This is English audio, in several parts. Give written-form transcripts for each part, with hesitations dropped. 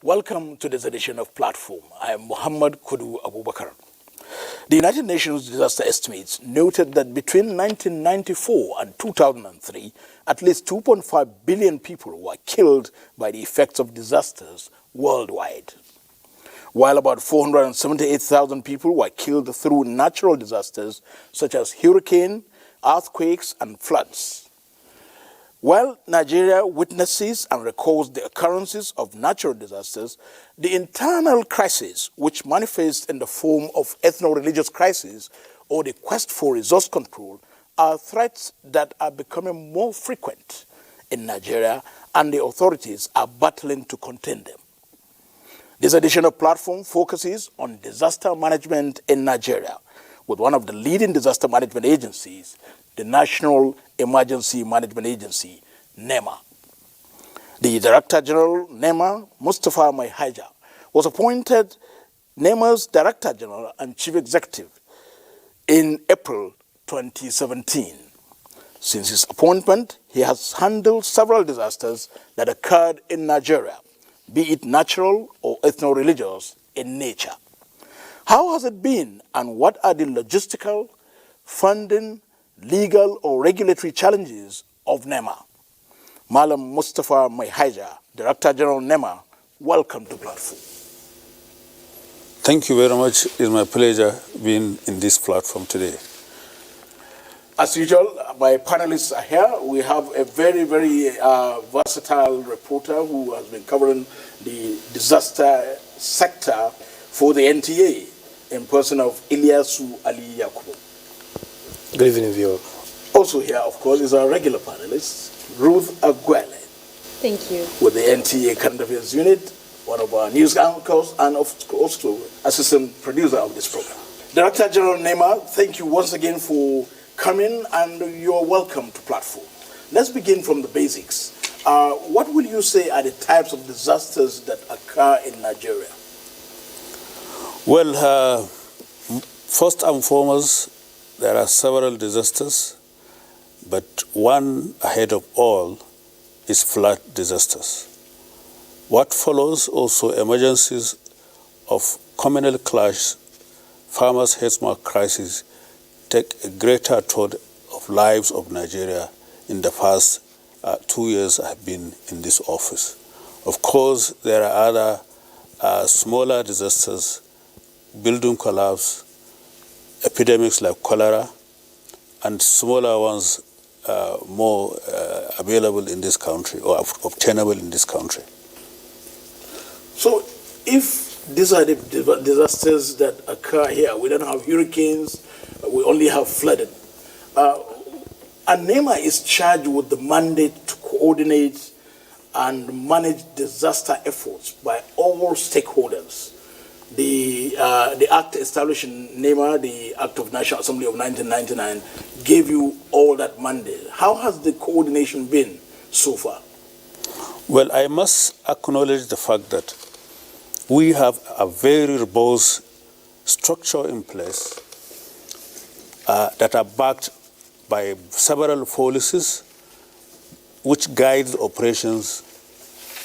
Welcome to this edition of Platform. I am Muhammad Kudu Abubakar. The United Nations Disaster Estimates noted that between 1994 and 2003, at least 2.5 billion people were killed by the effects of disasters worldwide, while about 478,000 people were killed through natural disasters such as hurricane, earthquakes, and floods. While Nigeria witnesses and records the occurrences of natural disasters, the internal crisis, which manifests in the form of ethno-religious crisis or the quest for resource control, are threats that are becoming more frequent in Nigeria, and the authorities are battling to contain them. This edition of Platform focuses on disaster management in Nigeria with one of the leading disaster management agencies, the National Emergency Management Agency, NEMA. The Director General, NEMA, Mustafa Maihaja, was appointed NEMA's Director General and Chief Executive in April 2017. Since his appointment, he has handled several disasters that occurred in Nigeria, be it natural or ethno-religious in nature. How has it been, and what are the logistical, funding, legal or regulatory challenges of NEMA? Malam Mustafa Maihaja, Director General NEMA, welcome to Platform. Thank you very much. It's my pleasure being in this platform today. As usual, my panelists are here. We have a very, very versatile reporter who has been covering the disaster sector for the NTA in person of Ilyasu Ali Yakubu. Good evening, viewer. Also here, of course, is our regular panelist, Ruth Aguele. Thank you. With the NTA Current Affairs Unit, one of our news anchors, and also assistant producer of this program. Director General NEMA, thank you once again for coming, and you're welcome to Platform. Let's begin from the basics. What will you say are the types of disasters that occur in Nigeria? Well, first and foremost, there are several disasters, but one ahead of all is flood disasters. What follows also emergencies of communal clash, farmers' health crisis, take a greater toll of lives of Nigeria in the past 2 years I have been in this office. Of course, there are other smaller disasters, building collapse, epidemics like cholera, and smaller ones more available in this country or obtainable in this country. So if these are the disasters that occur here, we don't have hurricanes, we only have flooding, and NEMA is charged with the mandate to coordinate and manage disaster efforts by all stakeholders. The act establishing NEMA, the Act of National Assembly of 1999, gave you all that mandate. How has the coordination been so far? Well, I must acknowledge the fact that we have a very robust structure in place that are backed by several policies which guide the operations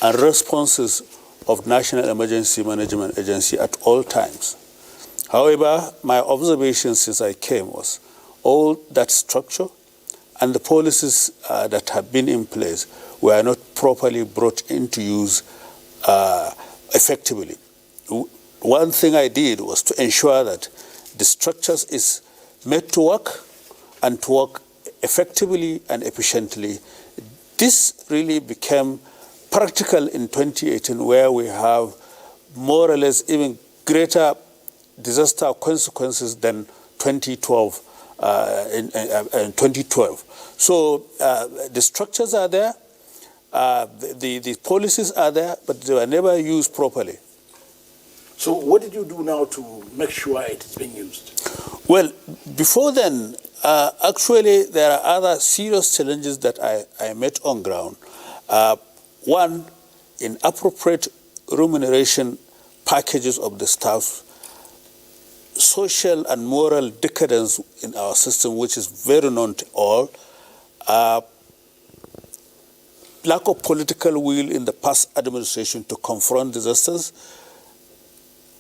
and responses of National Emergency Management Agency at all times. However, my observation since I came was all that structure and the policies that have been in place were not properly brought into use effectively. One thing I did was to ensure that the structures is made to work and to work effectively and efficiently. This really became practical in 2018, where we have more or less even greater disaster consequences than 2012. In 2012. So the structures are there, the policies are there, but they were never used properly. So what did you do now to make sure it is being used? Well, before then, actually there are other serious challenges that I met on ground. One, inappropriate remuneration packages of the staff, social and moral decadence in our system, which is very known to all. lack of political will in the past administration to confront disasters,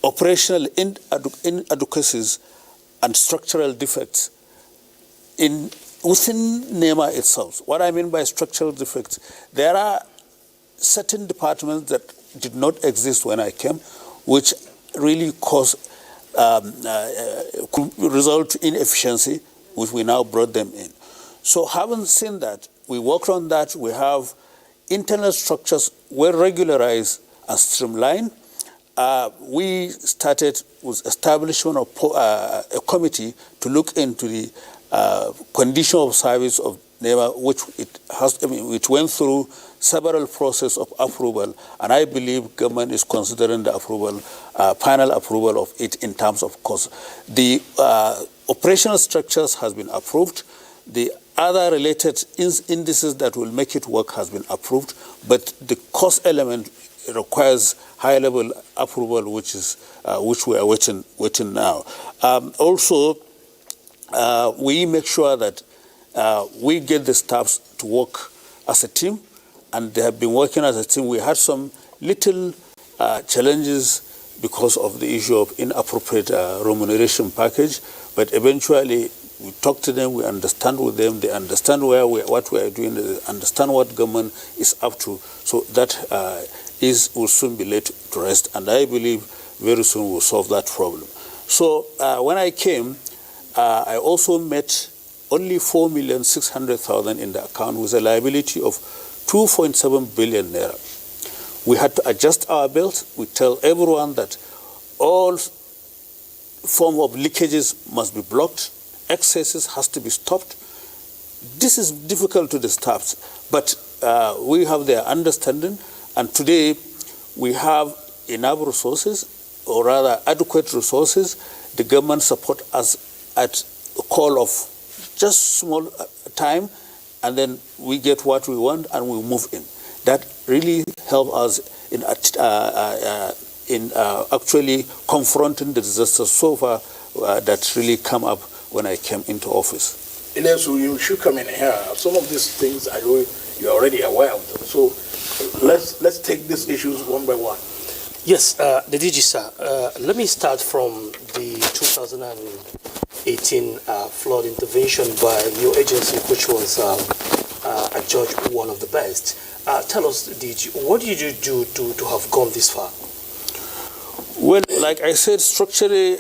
operational inadequacies, and structural defects within NEMA itself. What I mean by structural defects, there are certain departments that did not exist when I came, which really could result in inefficiency, which we now brought them in. So having seen that, we worked on that. We have internal structures well regularized and streamlined. We started with establishment of a committee to look into the condition of service of NEMA, which went through several processes of approval, and I believe government is considering the approval, final approval of it in terms of cost. The operational structures has been approved. The other related indices that will make it work has been approved, but the cost element requires high-level approval, which we are waiting now. Also, we make sure that we get the staffs to work as a team, and they have been working as a team. We had some little challenges because of the issue of inappropriate remuneration package, but eventually we talk to them, we understand with them, they understand what we are doing, they understand what government is up to, so that will soon be laid to rest, and I believe very soon we'll solve that problem. So when I came, I also met only 4,600,000 in the account with a liability of 2.7 billion naira. We had to adjust our belt. We tell everyone that all form of leakages must be blocked, excesses has to be stopped. This is difficult to the staff, but we have their understanding, and today we have enough resources, or rather adequate resources. The government support us at a call of just small time, and then we get what we want and we move in. That really help us in actually confronting the disasters so far that really come up when I came into office. Ilesu, you should come in here. Some of these things I know you're already aware of them. So let's take these issues one by one. Yes, the DG, sir. Let me start from the 2018 flood intervention by your agency, which was adjudged one of the best. Tell us, DG, what did you do to have gone this far? Well, like I said, structurally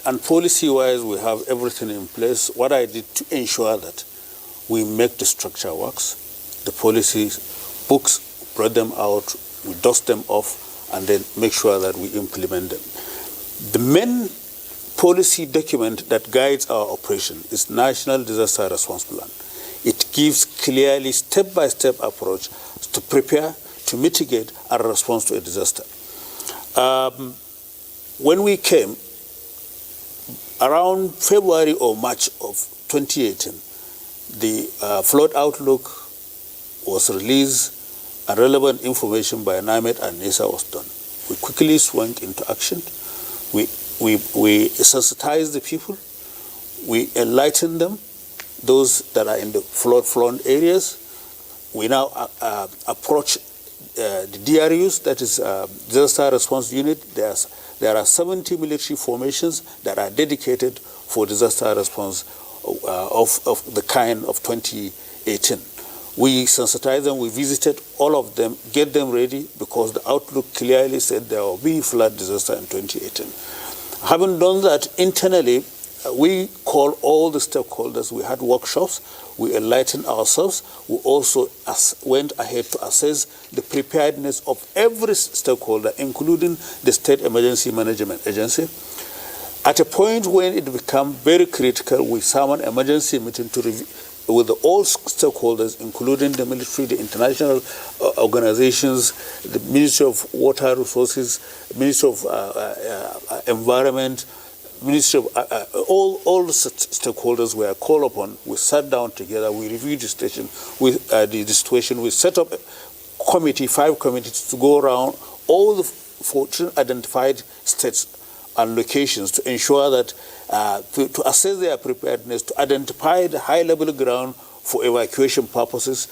and policy-wise, we have everything in place. What I did to ensure that we make the structure works, the policies, books, brought them out, we dust them off, and then make sure that we implement them. The main policy document that guides our operation is National Disaster Response Plan. It gives clearly step-by-step approach to prepare, to mitigate, and respond to a disaster. When we came, around February or March of 2018, the flood outlook was released, and relevant information by NIMET and NISA was done. We quickly swung into action. We sensitized the people. We enlightened them, those that are in the flood-prone areas. We now approach the DRUs, that is Disaster Response Unit. There are 70 military formations that are dedicated for disaster response of the kind of 2018. We sensitized them, we visited all of them, get them ready, because the outlook clearly said there will be flood disaster in 2018. Having done that internally, we called all the stakeholders. We had workshops. We enlightened ourselves. We also went ahead to assess the preparedness of every stakeholder, including the State Emergency Management Agency. At a point when it became very critical, we summoned an emergency meeting to review with all stakeholders, including the military, the international organizations, the Ministry of Water Resources, Ministry of Environment, Ministry of all the stakeholders were called upon. We sat down together. We reviewed the situation. We set up a committee, 5 committees, to go around all the 14 identified states and locations to ensure that to assess their preparedness, to identify the high-level ground for evacuation purposes,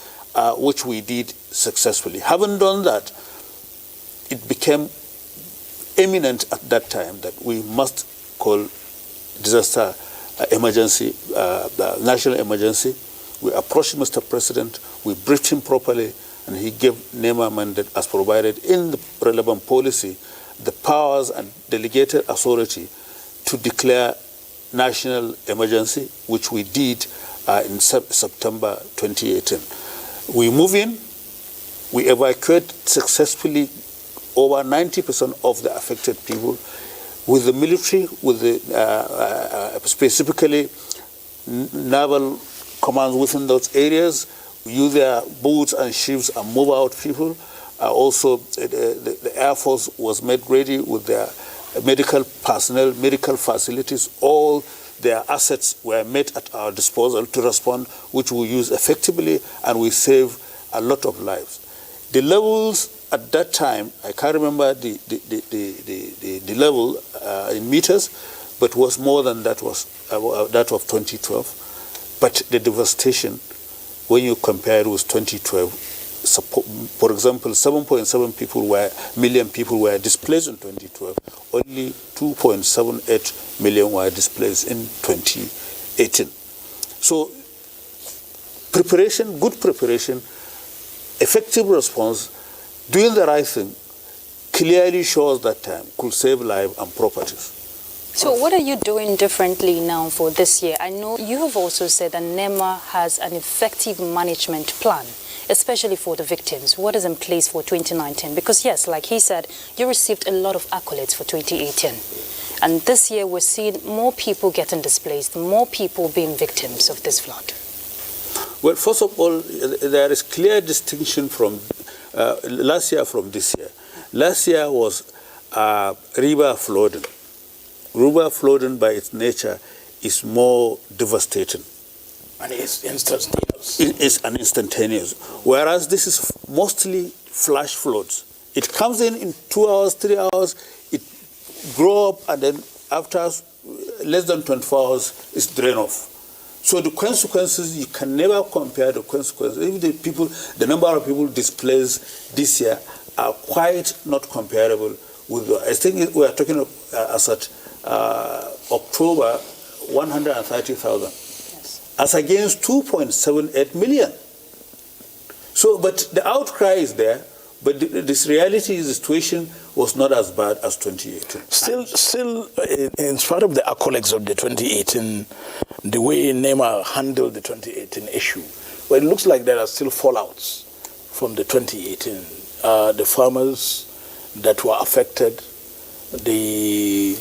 which we did successfully. Having done that, it became eminent at that time that we must call disaster emergency, national emergency. We approached Mr. President, we briefed him properly, and he gave NEMA mandate as provided in the relevant policy, the powers and delegated authority to declare national emergency, which we did in September 2018. We move in, we evacuate successfully over 90% of the affected people with the military, with the specifically naval commands within those areas. Use their boats and ships and move out people. Also, the Air Force was made ready with their medical personnel, medical facilities. All their assets were made at our disposal to respond, which we use effectively, and we save a lot of lives. The levels at that time, I can't remember the level in meters, but was more than that was that of 2012. But the devastation, when you compare it with 2012, for example, 7.7 million people were displaced in 2012. Only 2.78 million were displaced in 2018. So preparation, good preparation, effective response, doing the right thing clearly shows that time could save lives and properties. So what are you doing differently now for this year? I know you have also said that NEMA has an effective management plan, especially for the victims. What is in place for 2019? Because yes, like he said, you received a lot of accolades for 2018. And this year we're seeing more people getting displaced, more people being victims of this flood. Well, first of all, there is clear distinction from last year from this year. Last year was river flooding. River flooding by its nature is more devastating. And it's instantaneous. It's an instantaneous. Whereas this is mostly flash floods. It comes in 2 hours, 3 hours, it grows up, and then after less than 24 hours, it's drained off. So the consequences, you can never compare the consequences. Even the number of people displaced this year are quite not comparable with, I think we are talking as at October, 130,000. Yes. As against 2.78 million. So, but the outcry is there, but this reality is the situation was not as bad as 2018. Still, in spite of the accolades of the 2018, the way NEMA handled the 2018 issue, well, it looks like there are still fallouts from the 2018. The farmers that were affected, the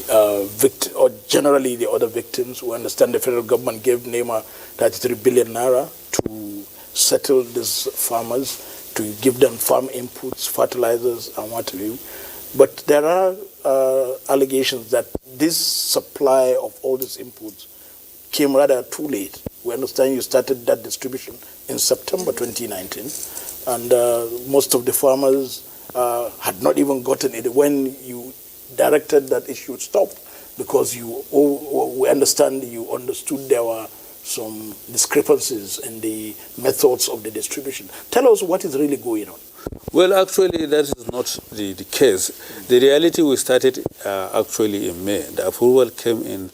or generally the other victims. We understand the federal government gave NEMA 33 billion naira to settle these farmers, to give them farm inputs, fertilizers, and what have you. But there are allegations that this supply of all these inputs came rather too late. We understand you started that distribution in September 2019, and most of the farmers had not even gotten it when you directed that it should stop, because we understand you understood there were some discrepancies in the methods of the distribution. Tell us what is really going on. Well, actually, that is not the case. The reality, we started actually in May. The approval came in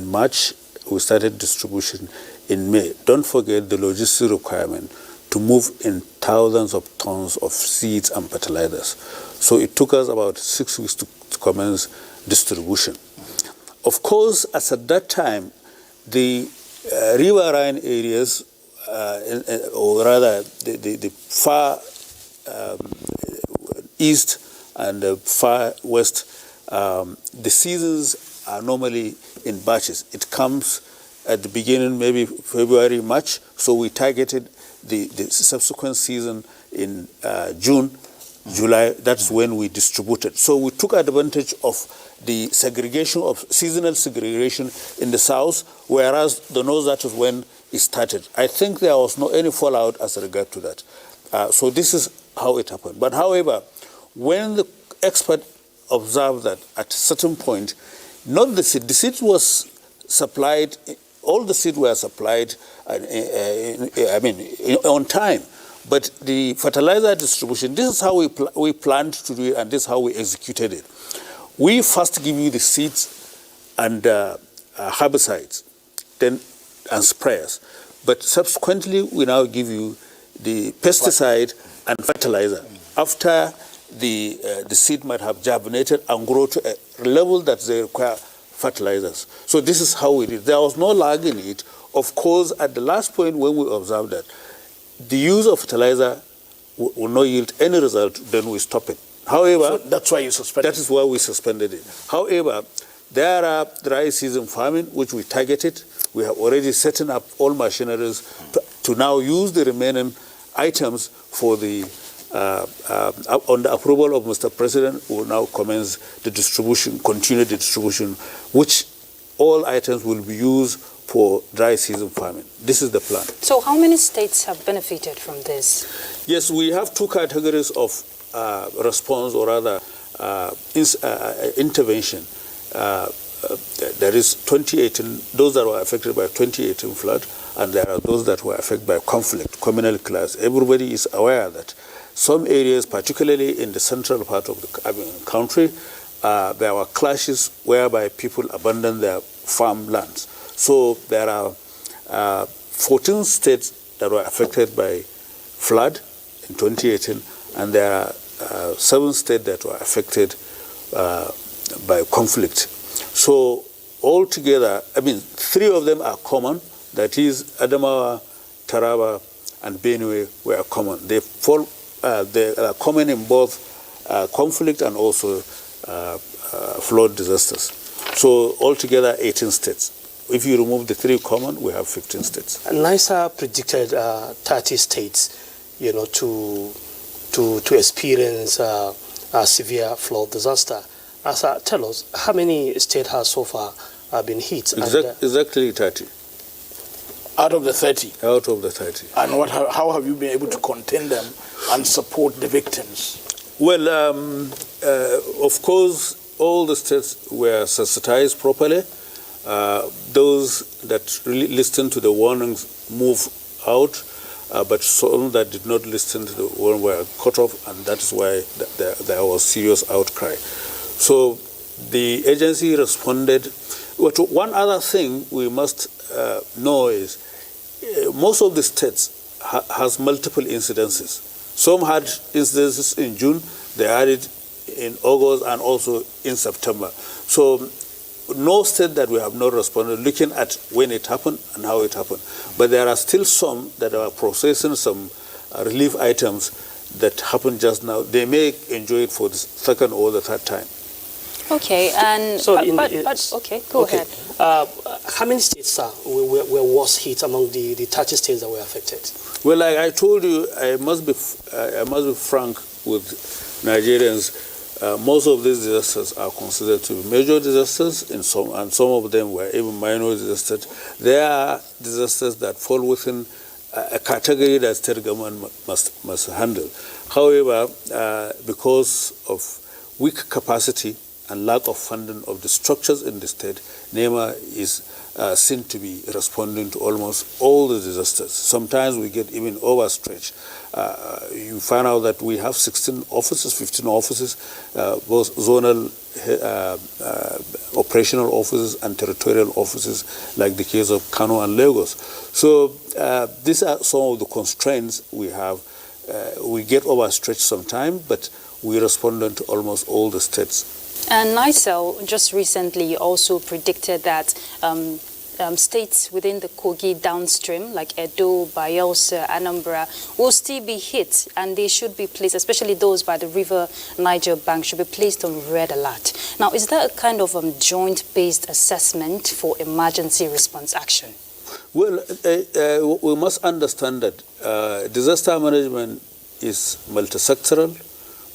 March. We started distribution in May. Don't forget the logistic requirement to move in thousands of tons of seeds and fertilizers. So it took us about 6 weeks to commence distribution. Of course, as at that time, the riverine areas, or rather the far east and the far west, the seasons are normally in batches. It comes at the beginning, maybe February, March, so we targeted the subsequent season in June, July. That's when we distributed. So we took advantage of the segregation of seasonal segregation in the south, whereas the north, that is when it started. I think there was no any fallout as regard to that. So this is how it happened. But however, when the expert observed that at a certain point, not the seed was supplied, all the seed were supplied, on time. But the fertilizer distribution, this is how we planned to do it, and this is how we executed it. We first give you the seeds and herbicides, then and sprayers. But subsequently, we now give you the pesticide and fertilizer after the seed might have germinated and grow to a level that they require fertilizers. So this is how we did. There was no lag in it. Of course, at the last point when we observed that the use of fertilizer will not yield any result, then we stop it. However, so that's why you suspended. That is why we suspended it. However, there are dry season farming which we targeted. We have already set up all machineries to now use the remaining items for the on the approval of Mr. President. We will now commence the distribution, continue the distribution, which all items will be used for dry season farming. This is the plan. So how many states have benefited from this? Yes, we have two categories of response, or rather intervention. There is 2018, those that were affected by 2018 flood, and there are those that were affected by conflict, communal class. Everybody is aware that some areas, particularly in the central part of the country, there were clashes whereby people abandoned their farmlands. So there are 14 states that were affected by flood in 2018, and there are 7 states that were affected by conflict. So altogether, 3 of them are common. That is Adamawa, Taraba, and Benue were common. They are common in both conflict and also flood disasters. So altogether 18 states. If you remove the 3 common, we have 15 states. NISA predicted 30 states, to experience a severe flood disaster. Tell us, how many states have so far been hit? Exactly 30. Out of the 30? Out of the 30. And how have you been able to contain them and support the victims? Well, of course, all the states were sensitized properly. Those that really listened to the warnings moved out, but some that did not listen to the warning were cut off, and that is why there was serious outcry. So the agency responded. But one other thing we must know is most of the states has multiple incidences. Some had incidences in June, they had it in August and also in September. So no state that we have not responded, looking at when it happened and how it happened. But there are still some that are processing some relief items that happened just now. They may enjoy it for the second or the third time. Okay, and okay, go ahead. How many states were worst hit among the 30 states that were affected? Well, like I told you, I must be frank with Nigerians. Most of these disasters are considered to be major disasters, and some of them were even minor disasters. There are disasters that fall within a category that state government must handle. However, because of weak capacity and lack of funding of the structures in the state, NEMA is seen to be responding to almost all the disasters. Sometimes we get even overstretched. You find out that we have 16 offices, 15 offices, both zonal operational offices and territorial offices, like the case of Kano and Lagos. So these are some of the constraints we have. We get overstretched sometimes, but we respond to almost all the states. And NISA just recently also predicted that states within the Kogi downstream, like Edo, Bayelsa, Anambra, will still be hit, and they should be placed, especially those by the river Niger bank, should be placed on red alert. Now, is that a kind of joint-based assessment for emergency response action? Well, we must understand that disaster management is multi-sectoral,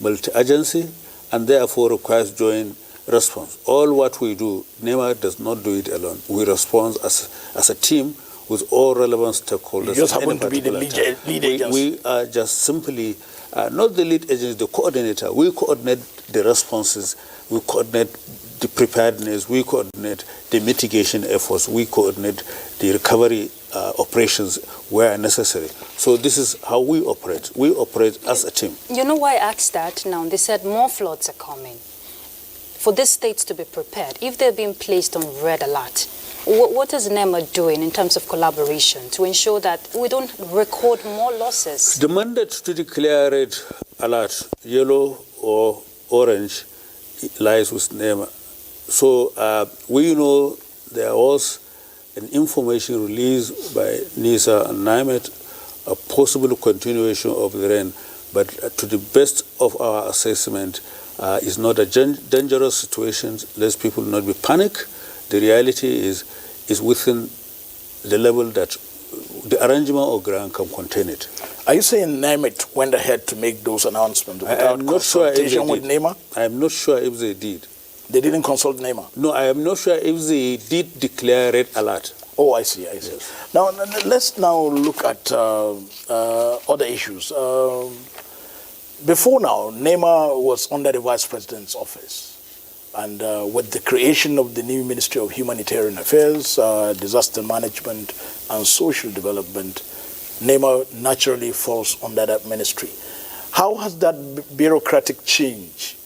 multi-agency, and therefore requires joint response. All what we do, NEMA does not do it alone. We respond as a team with all relevant stakeholders. You just happen to be the lead agency. We are just simply, not the lead agency, the coordinator. We coordinate the responses, we coordinate the preparedness, we coordinate the mitigation efforts, we coordinate the recovery operations where necessary. So this is how we operate. We operate as a team. You know why I asked that now? They said more floods are coming. For these states to be prepared, if they're being placed on red alert, what is NEMA doing in terms of collaboration to ensure that we don't record more losses? The mandate to declare red alert, yellow or orange, lies with NEMA. So we know there was an information released by NISA and NIMET, a possible continuation of the rain, but to the best of our assessment, it's not a dangerous situation. Let people not be panicked. The reality is within the level that the arrangement of ground can contain it. Are you saying NIMET went ahead to make those announcements without consultation with NEMA? I am not sure if they did. They didn't consult NEMA? No, I am not sure if they did declare red alert. Oh, I see, I see. Yes. Now, let's now look at other issues. Before now, NEMA was under the Vice President's office. And with the creation of the new Ministry of Humanitarian Affairs, Disaster Management and Social Development, NEMA naturally falls under that ministry. How has that bureaucratic change,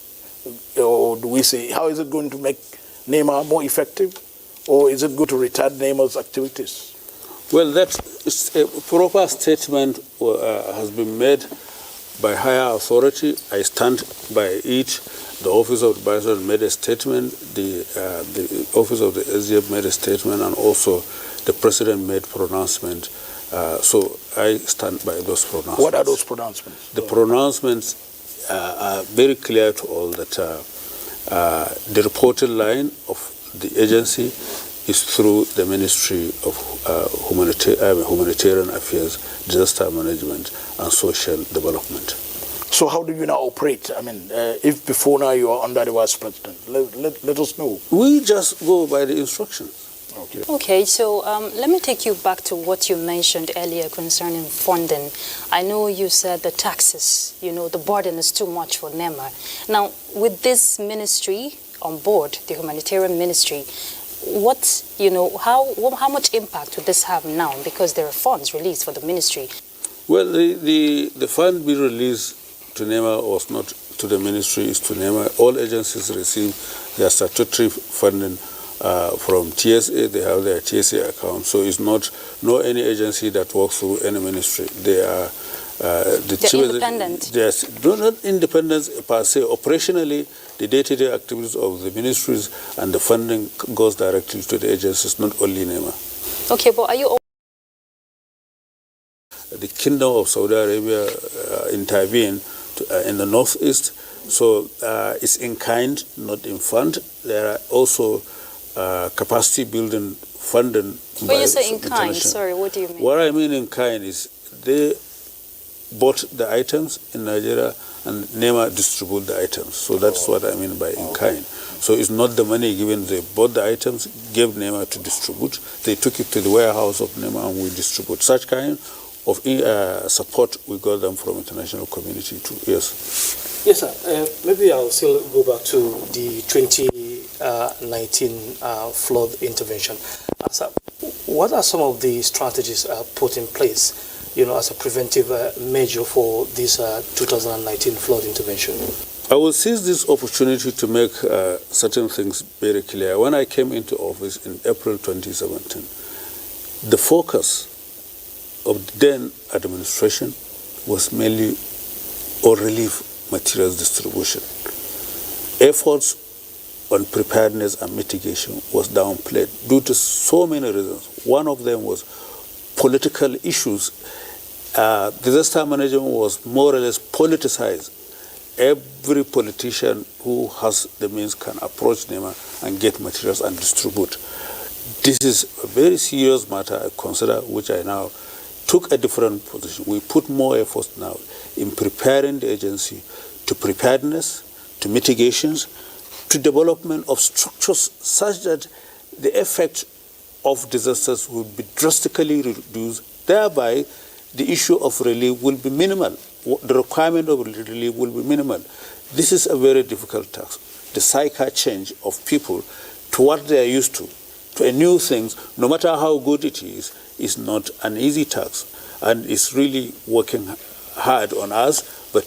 or do we say, how is it going to make NEMA more effective? Or is it going to retard NEMA's activities? Well, that is a proper statement has been made by higher authority. I stand by it. The Office of the Bayelsa made a statement, the Office of the SGF made a statement, and also the President made pronouncement. So I stand by those pronouncements. What are those pronouncements? The pronouncements are very clear to all that the reporting line of the agency is through the Ministry of Humanitarian Affairs, Disaster Management and Social Development. So how do you now operate? I mean, if before now you are under the Vice President, let us know. We just go by the instructions. Okay, so let me take you back to what you mentioned earlier concerning funding. I know you said the taxes, the burden is too much for NEMA. Now, with this ministry on board, the humanitarian ministry, how much impact would this have now? Because there are funds released for the ministry. Well, the fund we released to NEMA was not to the ministry, it's to NEMA. All agencies receive their statutory funding from TSA. They have their TSA account. So it's not any agency that works through any ministry. They are they're independent. Yes, not independent per se. Operationally, the day-to-day activities of the ministries and the funding goes directly to the agencies, not only NEMA. Okay, but are you... The Kingdom of Saudi Arabia intervened in the northeast, so it's in kind, not in fund. There are also capacity building funding. When you say in kind, sorry, what do you mean? What I mean in kind is they bought the items in Nigeria and NEMA distribute the items. So that's what I mean by in kind. So it's not the money given. They bought the items, gave NEMA to distribute. They took it to the warehouse of NEMA and we distribute. Such kind of support we got them from international community too. Yes. Yes, sir. Maybe I'll still go back to the 2019 flood intervention. So what are some of the strategies put in place, as a preventive measure for this 2019 flood intervention? I will seize this opportunity to make certain things very clear. When I came into office in April 2017, the focus of the then administration was mainly on relief materials distribution. Efforts on preparedness and mitigation was downplayed due to so many reasons. One of them was political issues. Disaster management was more or less politicized. Every politician who has the means can approach NEMA and get materials and distribute. This is a very serious matter I consider, which I now took a different position. We put more effort now in preparing the agency to preparedness, to mitigations, to development of structures such that the effect of disasters will be drastically reduced. Thereby, the issue of relief will be minimal. The requirement of relief will be minimal. This is a very difficult task. the cycle change of people to what they are used to a new things, no matter how good it is not an easy task. And it's really working hard on us, but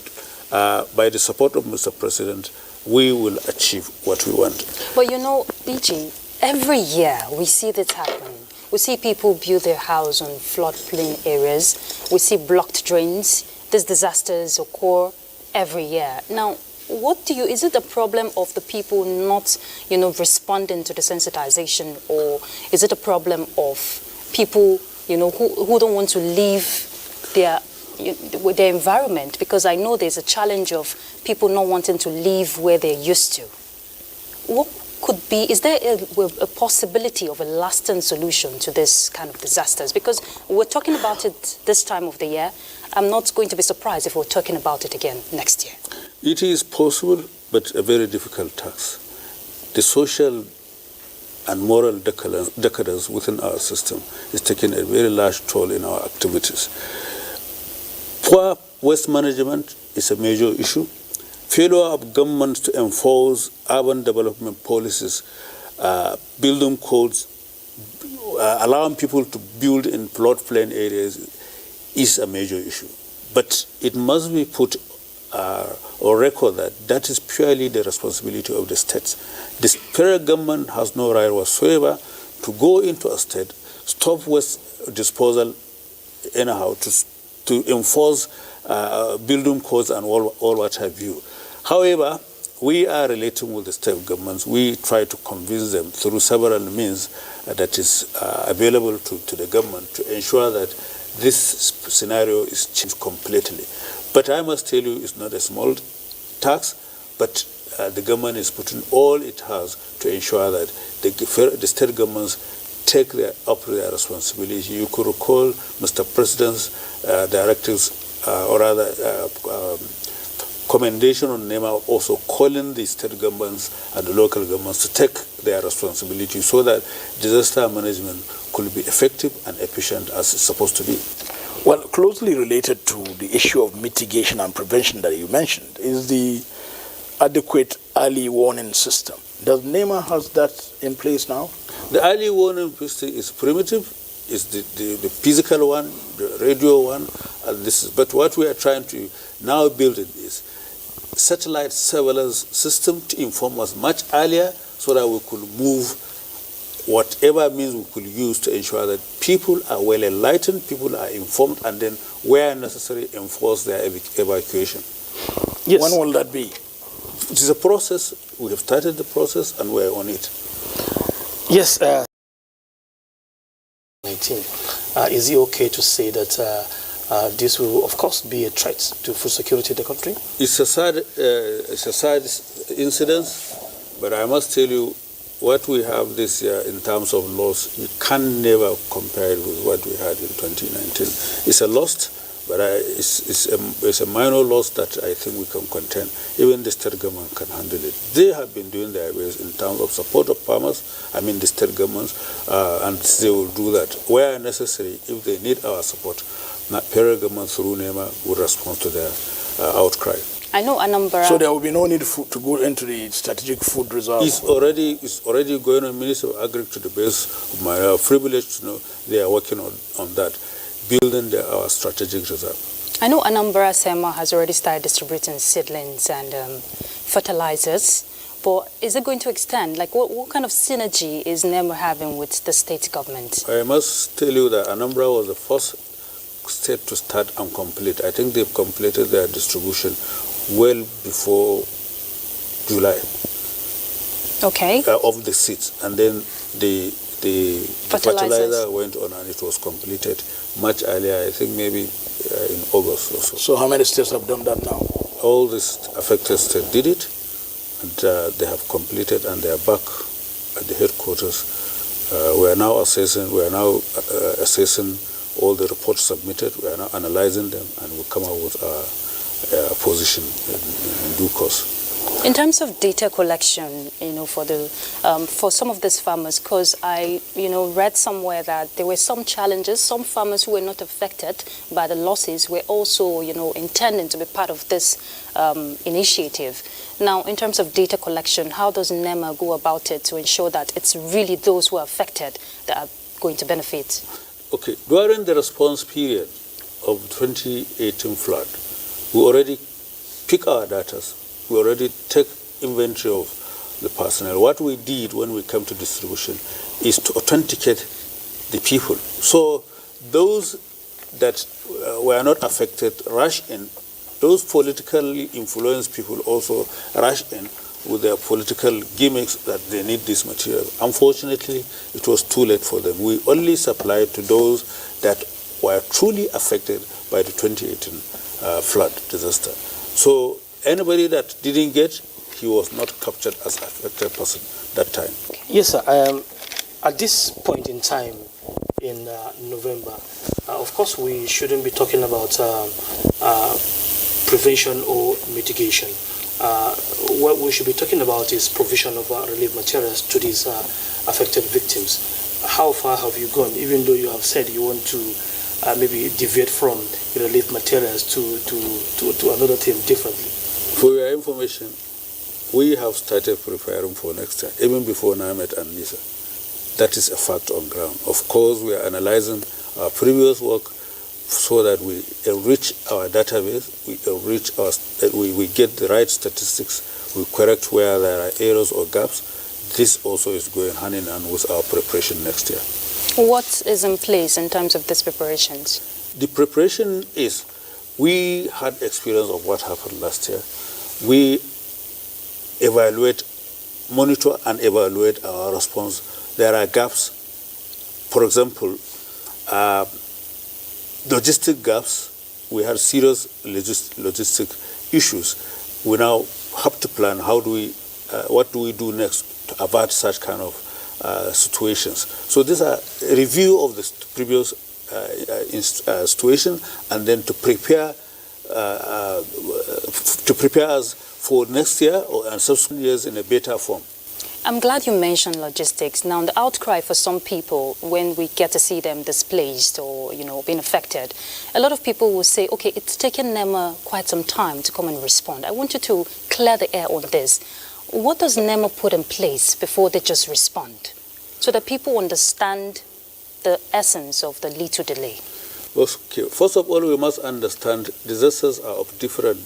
by the support of Mr. President, we will achieve what we want. But you know, BG, every year we see this happening. We see people build their house on floodplain areas. We see blocked drains. These disasters occur every year. Now, is it a problem of the people not, responding to the sensitization, or is it a problem of people, who don't want to leave their environment? Because I know there's a challenge of people not wanting to leave where they're used to. What could be, is there a possibility of a lasting solution to this kind of disasters? Because we're talking about it this time of the year. I'm not going to be surprised if we're talking about it again next year. It is possible, but a very difficult task. The social and moral decadence within our system is taking a very large toll in our activities. Poor waste management is a major issue. Failure of governments to enforce urban development policies, building codes, allowing people to build in floodplain areas is a major issue. But it must be put or record that is purely the responsibility of the states. The federal government has no right whatsoever to go into a state, stop waste disposal anyhow, to enforce building codes and all what have you. However, we are relating with the state governments. We try to convince them through several means that is available to the government to ensure that this scenario is changed completely. But I must tell you, it's not a small task, but the government is putting all it has to ensure that the state governments take up their responsibility. You could recall Mr. President's directives, or rather commendation on NEMA, also calling the state governments and the local governments to take their responsibility so that disaster management could be effective and efficient as it's supposed to be. Well, closely related to the issue of mitigation and prevention that you mentioned is the adequate early warning system. Does NEMA has that in place now? The early warning system is primitive, is the physical one, the radio one, and but what we are trying to now build is satellite surveillance system to inform us much earlier so that we could move whatever means we could use to ensure that people are well enlightened, people are informed, and then where necessary enforce their evacuation. Yes. When will that be? It is a process. We have started the process and we're on it. Yes. 19. Is it okay to say that this will, of course, be a threat to food security in the country? It's a sad incident, but I must tell you, what we have this year in terms of loss, you can never compare it with what we had in 2019. It's a loss, but it's a minor loss that I think we can contain. Even the state government can handle it. They have been doing their best in terms of support of farmers, the state governments, and they will do that. Where necessary, if they need our support, federal government through NEMA will respond to their outcry. I know a number. So there will be no need to go into the strategic food reserve. It's already going on. Minister of Agriculture, to the base of my privilege to know, they are working on that, building our strategic reserve. I know Anambra SEMA has already started distributing seedlings and fertilizers, but is it going to extend? Like, what kind of synergy is NEMA having with the state government? I must tell you that Anambra was the first state to start and complete. I think they've completed their distribution well before July. Okay. Of the seeds, and then the fertilizer went on and it was completed much earlier. I think maybe in August or so. So how many states have done that now? All the affected states did it, and they have completed, and they are back at the headquarters. We are now assessing all the reports submitted. We are now analyzing them, and we'll come up with our position in due course. In terms of data collection, for some of these farmers, because I, read somewhere that there were some challenges. Some farmers who were not affected by the losses were also, intending to be part of this initiative. Now, in terms of data collection, how does NEMA go about it to ensure that it's really those who are affected that are going to benefit? Okay, during the response period of 2018 flood, we already pick our data. We already take inventory of the personnel. What we did when we come to distribution is to authenticate the people. So those that were not affected rush in. Those politically influenced people also rush in with their political gimmicks that they need this material. Unfortunately, it was too late for them. We only supplied to those that were truly affected by the 2018 flood disaster. So anybody that didn't get, he was not captured as an affected person that time. Yes, sir. At this point in time in November, of course, we shouldn't be talking about prevention or mitigation. What we should be talking about is provision of relief materials to these affected victims. How far have you gone, even though you have said you want to maybe deviate from relief materials to another thing differently? For your information, we have started preparing for next year, even before NIMET and NISA. That is a fact on ground. Of course, we are analyzing our previous work so that we enrich our database, we get the right statistics, we correct where there are errors or gaps. This also is going hand in hand with our preparation next year. What is in place in terms of these preparations? The preparation is, we had experience of what happened last year. We monitor and evaluate our response. There are gaps. For example, logistic gaps. We had serious logistic issues. We now have to plan what do we do next to avert such kind of situations. So these are a review of the previous situation, and then to prepare us for next year and subsequent years in a better form. I'm glad you mentioned logistics. Now, the outcry for some people when we get to see them displaced or, being affected, a lot of people will say, okay, it's taken NEMA quite some time to come and respond. I want you to clear the air on this. What does NEMA put in place before they just respond so that people understand the essence of the little delay? Okay. First of all, we must understand disasters are of different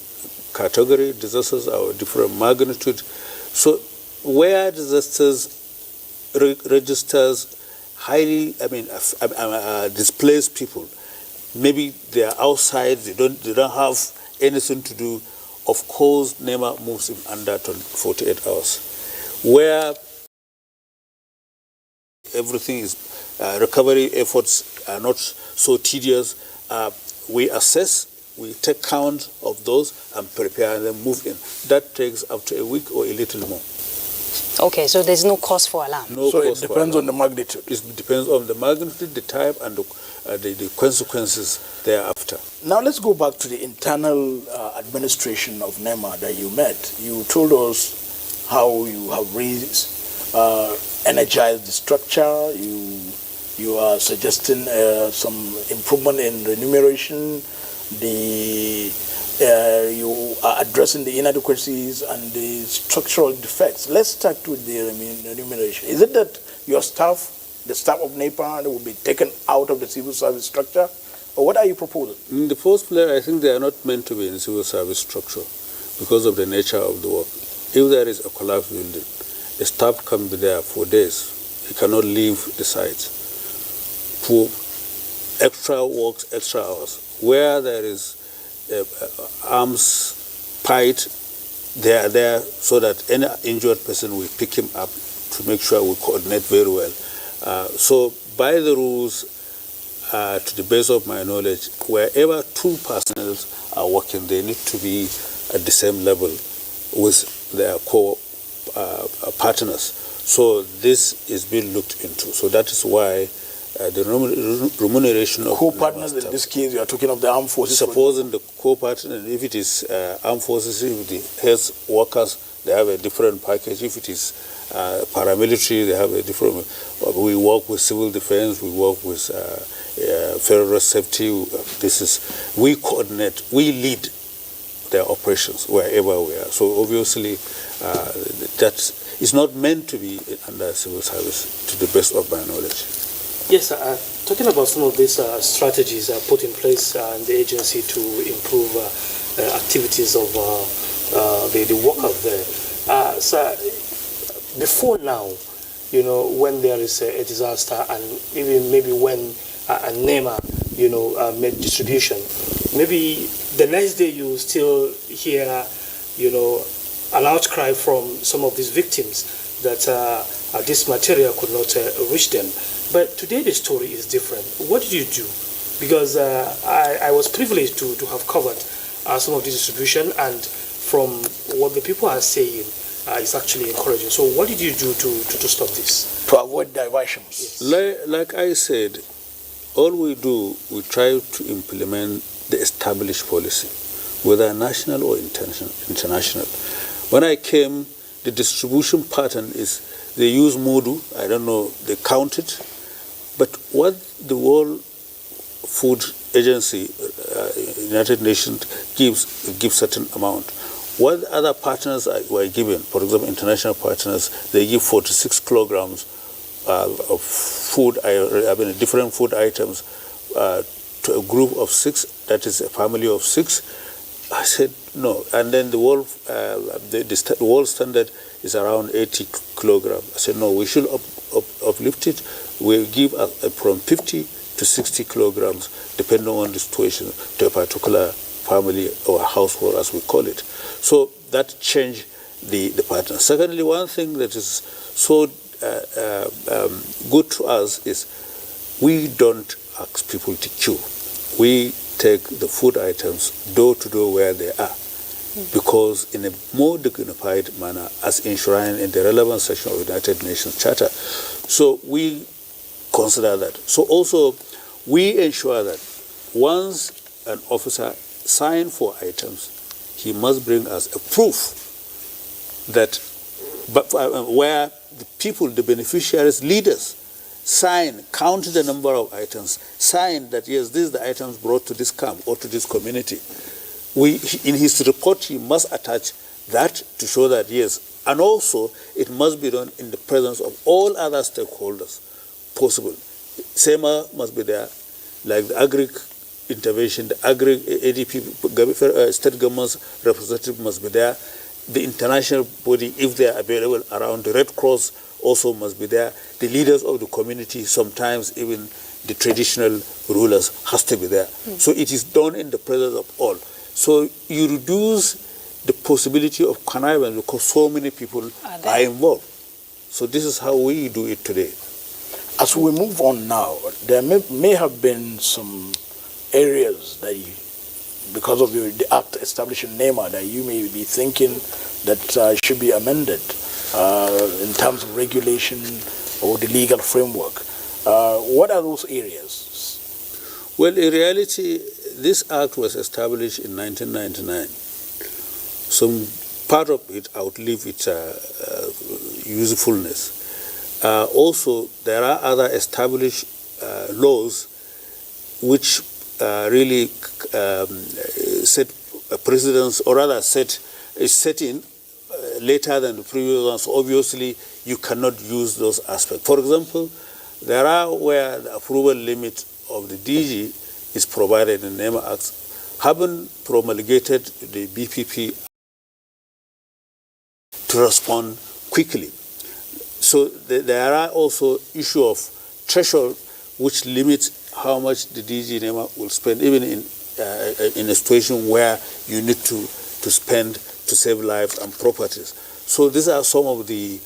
category, disasters are of different magnitude. So where disasters registers highly, displaced people, maybe they are outside, they don't have anything to do. Of course, NEMA moves in under 48 hours. Where everything is, recovery efforts are not so tedious, we assess, we take count of those and prepare and then move in. That takes up to a week or a little more. Okay, so there's no cause for alarm. So it depends on the magnitude. It depends on the magnitude, the type, and the consequences thereafter. Now let's go back to the internal administration of NEMA that you met. You told us how you have energized the structure. You are suggesting some improvement in remuneration. You are addressing the inadequacies and the structural defects. Let's start with the remuneration. Is it that your staff, the staff of NEPA, will be taken out of the civil service structure? Or what are you proposing? In the first place, I think they are not meant to be in the civil service structure because of the nature of the work. If there is a collapsed building, the staff can be there for days. He cannot leave the site. For extra works, extra hours. Where there is arms fight, they are there so that any injured person will pick him up to make sure we coordinate very well. So by the rules, to the best of my knowledge, wherever two personnel are working, they need to be at the same level with their partners. So this is being looked into. So that is why the remuneration of co-partners, in this case, you are talking of the armed forces. Supposing the co-partner, if it is armed forces, if the health workers, they have a different package. If it is paramilitary, they have a different. We work with civil defense, we work with federal safety. We coordinate, we lead their operations wherever we are. So obviously, that is not meant to be under civil service, to the best of my knowledge. Yes, talking about some of these strategies put in place in the agency to improve activities of the workers there. So before now, you know, when there is a disaster, and even maybe when a NEMA, you know, made distribution, maybe the next day you still hear, you know, an outcry from some of these victims that this material could not reach them. But today the story is different. What did you do? Because I was privileged to have covered some of the distribution, and from what the people are saying, it's actually encouraging. So what did you do to stop this? To avoid diversions. Yes. Like I said, all we do, we try to implement the established policy, whether national or international. When I came, the distribution pattern is they use Modu, I don't know, they count it, but what the World Food Agency, United Nations, gives certain amount. What other partners were given, for example, international partners, they give 46 kilograms of food, different food items to a group of 6, that is a family of 6. I said no, and then the world standard is around 80 kilograms. I said no, we should uplift it. We give from 50 to 60 kilograms, depending on the situation, to a particular family or household, as we call it. So that changed the pattern. Secondly, one thing that is so good to us is we don't ask people to queue. We take the food items door to door where they are, because in a more dignified manner, as enshrined in the relevant section of the United Nations Charter. So we consider that. So also, we ensure that once an officer signs for items, he must bring us a proof that where the people, the beneficiaries, leaders, sign, count the number of items, sign that yes, these are the items brought to this camp or to this community. In his report, he must attach that to show that yes, and also it must be done in the presence of all other stakeholders possible. SEMA must be there, like the agri intervention, the agri ADP, state government's representative must be there, the international body, if they are available around, the Red Cross also must be there, the leaders of the community, sometimes even the traditional rulers has to be there. So it is done in the presence of all. So you reduce the possibility of connivance because so many people are involved. So this is how we do it today. As we move on now, there may have been some areas that you, because of the act establishing NEMA, that you may be thinking that should be amended in terms of regulation or the legal framework. What are those areas? Well, in reality, this act was established in 1999. Some part of it outlived its usefulness. Also, there are other established laws which really set precedents, or rather is set in later than the previous ones. So obviously, you cannot use those aspects. For example, there are where the approval limit of the DG is provided in the NEMA Act, haven't promulgated the BPP to respond quickly. So there are also issue of threshold which limits how much the DG NEMA will spend, even in a situation where you need to spend to save lives and properties. So these are some of the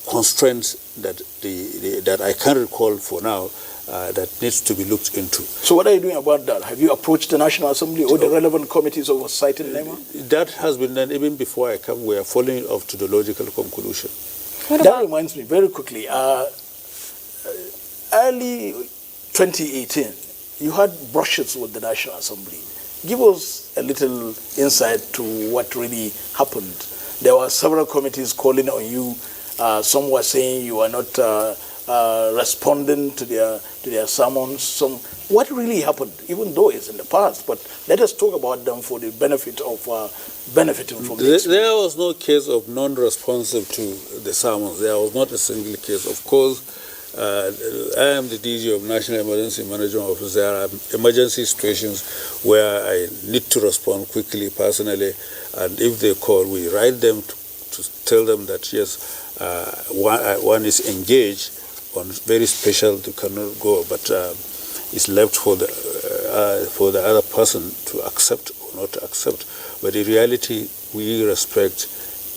constraints that I can recall for now that needs to be looked into. So what are you doing about that? Have you approached the National Assembly or the relevant committees oversight in NEMA? That has been done even before I come. We are following it up to the logical conclusion. That reminds me very quickly, early 2018, you had brushes with the National Assembly. Give us a little insight to what really happened There were several committees calling on you. Some were saying you are not responding to their summons. What really happened, even though it's in the past? But let us talk about them for the benefit of benefiting from the experience. There was no case of non-responsive to the summons. There was not a single case. Of course, I am the DG of National Emergency Management Office. There are emergency situations where I need to respond quickly, personally, and if they call, we write them to tell them that yes, one is engaged on very special, they cannot go, but it's left for the other person to accept or not to accept. But in reality, we respect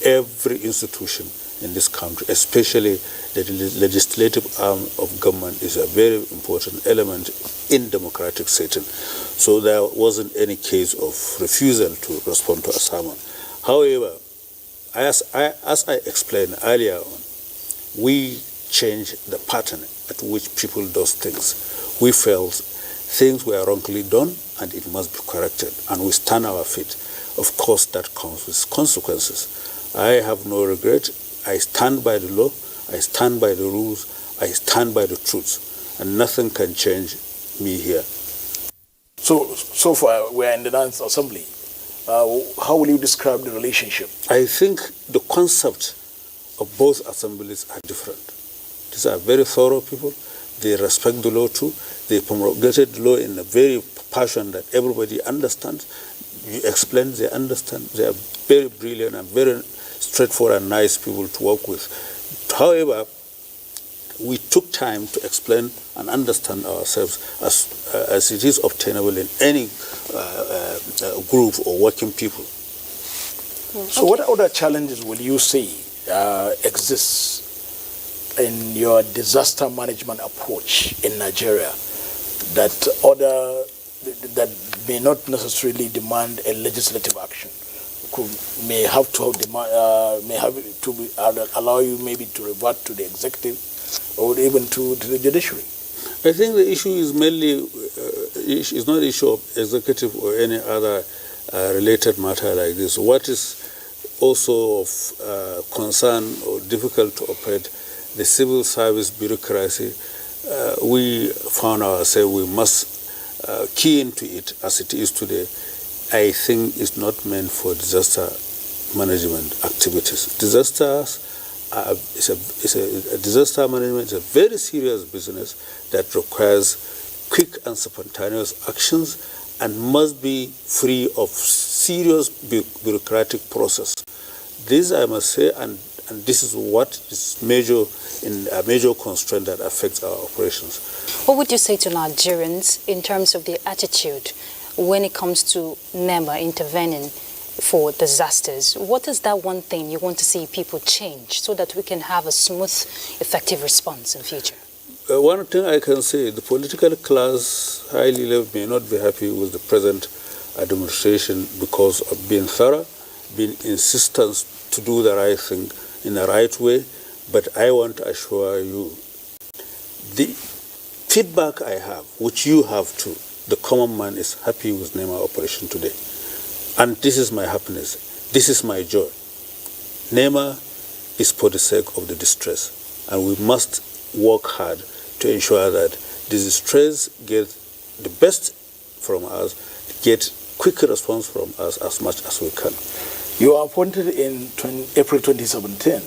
every institution in this country, especially the legislative arm of government is a very important element in democratic setting. So there wasn't any case of refusal to respond to a summon. However, as I explained earlier on, we changed the pattern at which people do things. We felt things were wrongly done and it must be corrected, and we stand our feet. Of course, that comes with consequences. I have no regret. I stand by the law, I stand by the rules, I stand by the truth, and nothing can change me here. So far, we are in the Ninth Assembly. How will you describe the relationship? I think the concept of both assemblies are different. These are very thorough people. They respect the law too. They promulgated the law in a very passion that everybody understands. You explain, they understand. They are very brilliant and very straightforward and nice people to work with. However, we took time to explain and understand ourselves as it is obtainable in any group or working people. So what other challenges will you say exists in your disaster management approach in Nigeria that may not necessarily demand a legislative action? May have to allow you maybe to revert to the executive or even to the judiciary? I think the issue is mainly is not an issue of executive or any other related matter like this. What is also of concern or difficult to operate, the civil service bureaucracy, we found ourselves we must key into it as it is today. I think it's not meant for disaster management activities. Disaster management is a very serious business that requires quick and spontaneous actions and must be free of serious bureaucratic process. This I must say, and this is what is a major constraint that affects our operations. What would you say to Nigerians in terms of their attitude when it comes to NEMA intervening for disasters? What is that one thing you want to see people change so that we can have a smooth, effective response in future? One thing I can say, the political class, highly level, may not be happy with the present administration because of being thorough, being insistent to do the right thing in the right way. But I want to assure you, the feedback I have, which you have too, the common man is happy with NEMA operation today. And this is my happiness. This is my joy. NEMA is for the sake of the distress. And we must work hard to ensure that the distress get the best from us, get quick response from us as much as we can. You were appointed in April 2017.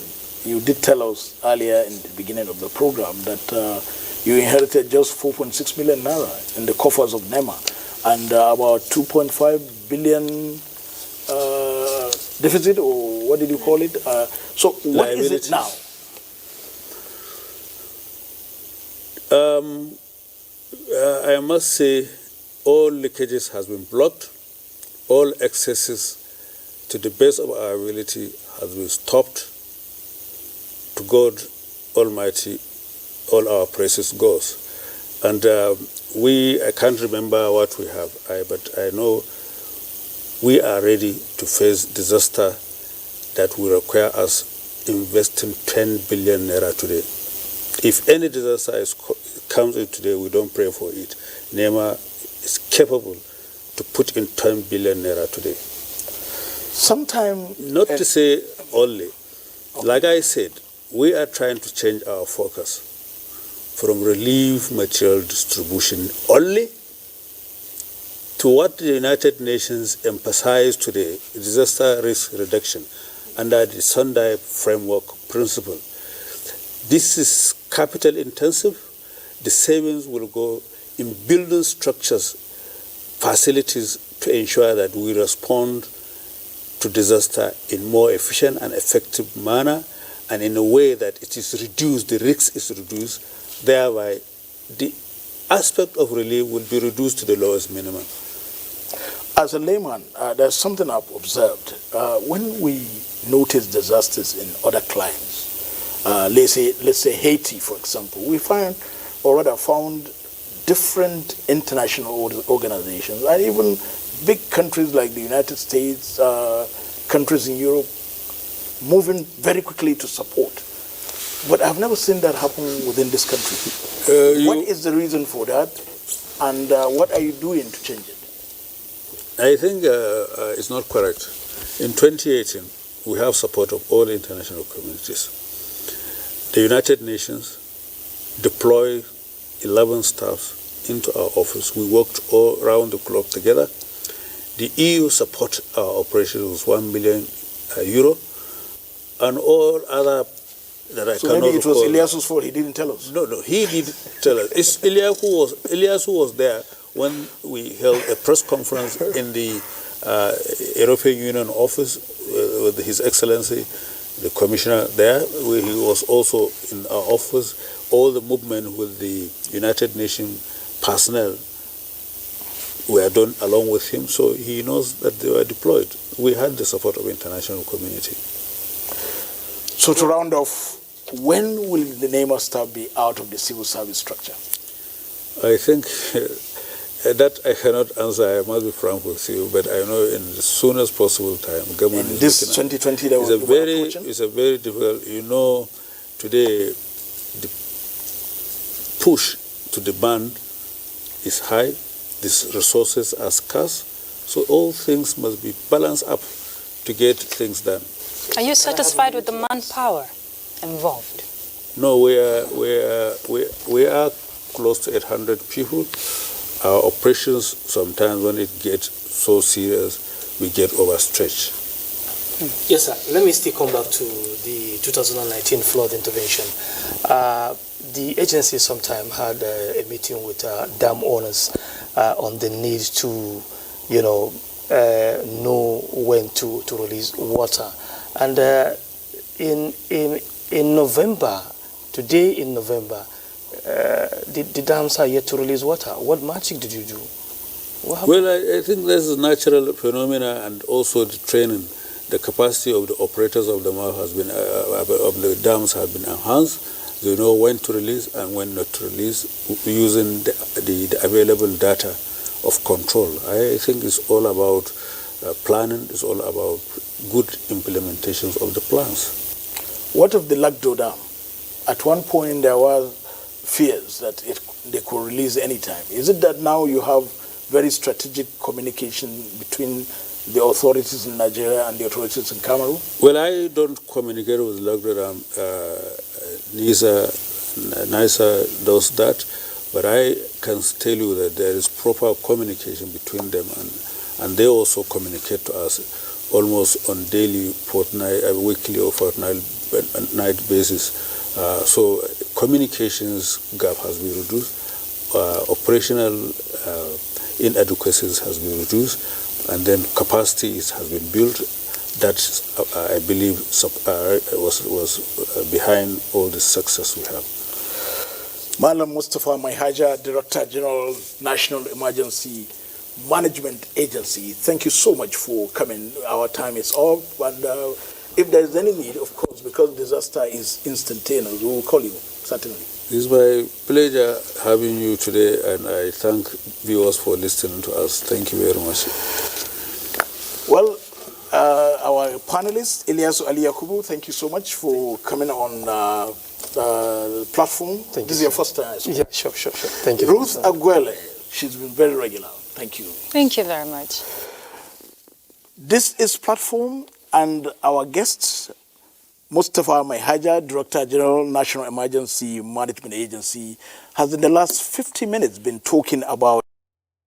You did tell us earlier in the beginning of the program that you inherited just 4.6 million naira in the coffers of NEMA and about 2.5 billion deficit, or what did you call it? So what is it now? I must say all leakages has been blocked, all excesses to the best of our ability has been stopped. To God Almighty, all our praises goes. And I can't remember what we have, but I know we are ready to face disaster that will require us investing 10 billion naira today. If any disaster comes in today, we don't pray for it. NEMA is capable to put in 10 billion naira today. Sometime... Not to say only. Like I said, we are trying to change our focus from relief material distribution only to what the United Nations emphasized to the disaster risk reduction under the Sendai framework principle. This is capital intensive. The savings will go in building structures, facilities to ensure that we respond to disaster in more efficient and effective manner and in a way that it is reduced, the risk is reduced, thereby the aspect of relief will be reduced to the lowest minimum. As a layman, there's something I've observed. When we notice disasters in other climes, let's say Haiti, for example, we find, or rather found, different international organizations and even big countries like the United States, countries in Europe, moving very quickly to support. But I've never seen that happen within this country. What is the reason for that, and what are you doing to change it? I think it's not correct. In 2018, we have support of all international communities. The United Nations deployed 11 staff into our office. We worked all around the clock together. The EU support our operations with €1 million, and all other that I cannot recall. So maybe it was Eliasu's fault, he didn't tell us? No, he did tell us. It's Elias who was there when we held a press conference in the European Union office with His Excellency, the Commissioner there. He was also in our office. All the movement with the United Nations personnel were done along with him, so he knows that they were deployed. We had the support of the international community. So to round off, when will the NEMA staff be out of the civil service structure? I think that I cannot answer. I must be frank with you, but I know in the soonest possible time, government in is this 2020 that it's a very difficult. You know, today the push to demand is high. These resources are scarce, so all things must be balanced up to get things done. Are you satisfied with the manpower involved? No, we are close to 800 people. Our operations, sometimes when it gets so serious, we get overstretched. Yes, sir. Let me still come back to the 2019 flood intervention. The agency sometime had a meeting with dam owners on the need to, know when to release water. And in November, today in November, the dams are yet to release water. What magic did you do? Well, I think there's a natural phenomena, and also the training. The capacity of the operators of the of the dams have been enhanced. They know when to release and when not to release, using the available data of control. I think it's all about planning. It's all about good implementations of the plans. What of the Lagdo Dam? At one point there was fears that they could release anytime. Is it that now you have very strategic communication between the authorities in Nigeria and the authorities in Cameroon? Well, I don't communicate with Lagdo Dam. NISA does that, but I can tell you that there is proper communication between them, and they also communicate to us almost on daily, weekly or fortnight basis. So communications gap has been reduced, operational inadequacies has been reduced, and then capacity has been built. That, I believe, was behind all the success we have. Malam Mustafa Maihaja, Director General, National Emergency Management Agency, thank you so much for coming. Our time is up, and if there is any need, of course, because disaster is instantaneous, we will call you, certainly. It's my pleasure having you today, and I thank viewers for listening to us. Thank you very much. Well, our panelist, Eliasu Ali Yakubu, thank you so much for coming on the platform. Thank this is your first time. Yeah, sure. Thank you. Ruth Aguele, she's been very regular. Thank you. Thank you very much. This is Platform, and our guests Mustafa Maihaja, Director General, National Emergency Management Agency, has in the last 50 minutes been talking about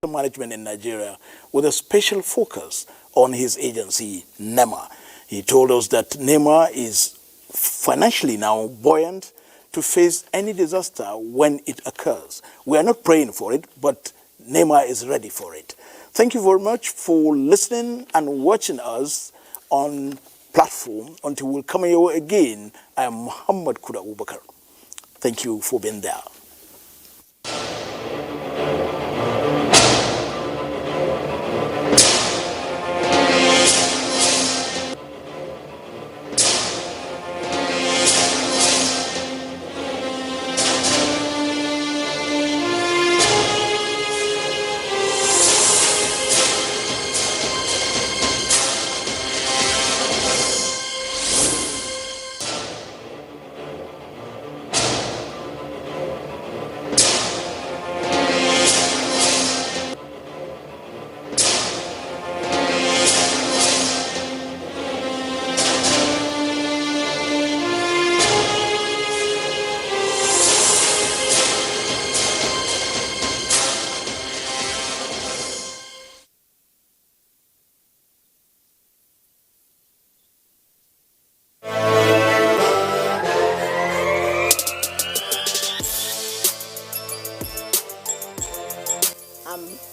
management in Nigeria with a special focus on his agency, NEMA. He told us that NEMA is financially now buoyant to face any disaster when it occurs. We are not praying for it, but NEMA is ready for it. Thank you very much for listening and watching us on platform. Until we'll come your way again, I am Muhammad Kuda Abubakar. Thank you for being there.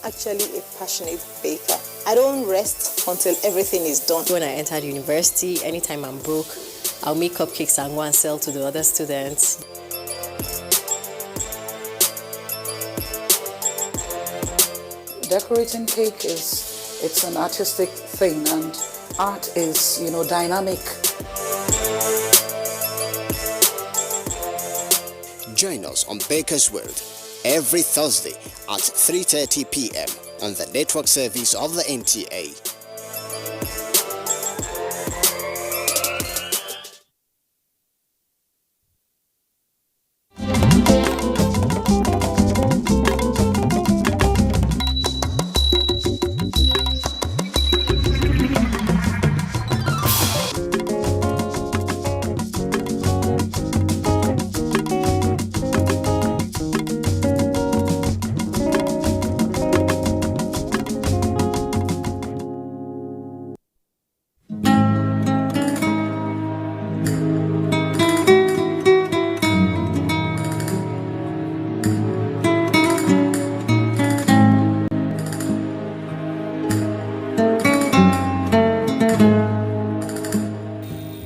Actually a passionate baker. I don't rest until everything is done. When I entered university, anytime I'm broke, I'll make cupcakes and go and sell to the other students. Decorating cake it's an artistic thing, and art is, dynamic. Join us on Baker's World every Thursday at 3:30 p.m. on the network service of the NTA.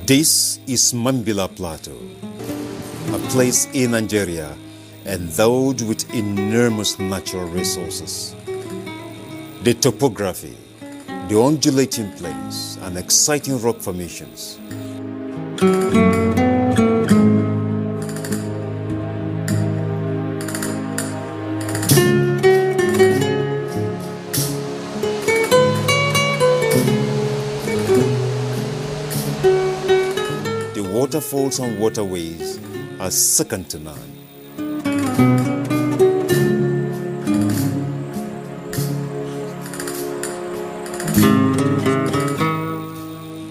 This is Mambila Plateau, a place in Nigeria endowed with enormous natural resources. The topography, the undulating plains, and exciting rock formations. Waterfalls and waterways are second to none.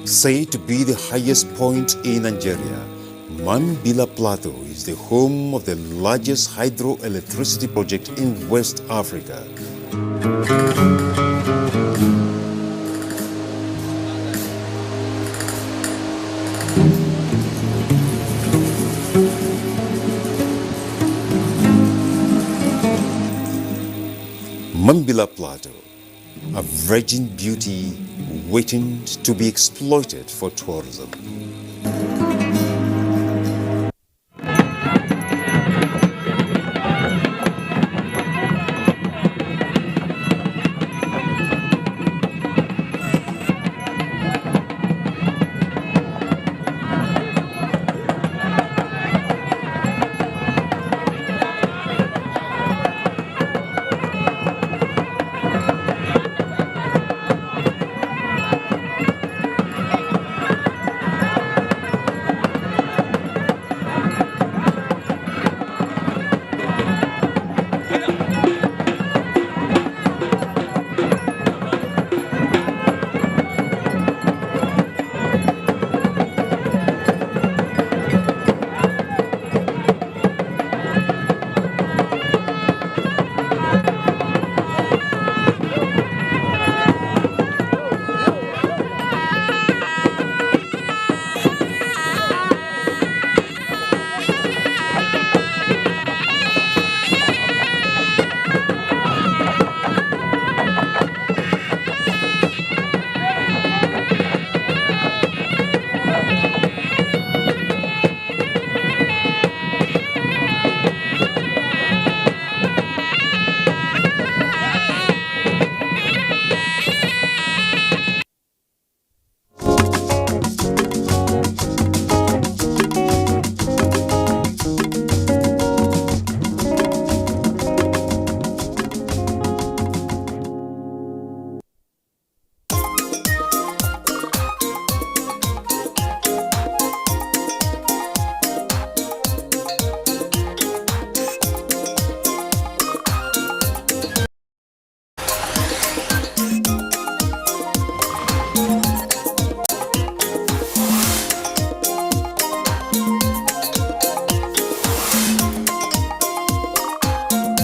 Said to be the highest point in Nigeria, Mambila Plateau is the home of the largest hydroelectricity project in West Africa. Mambila Plateau, a virgin beauty waiting to be exploited for tourism.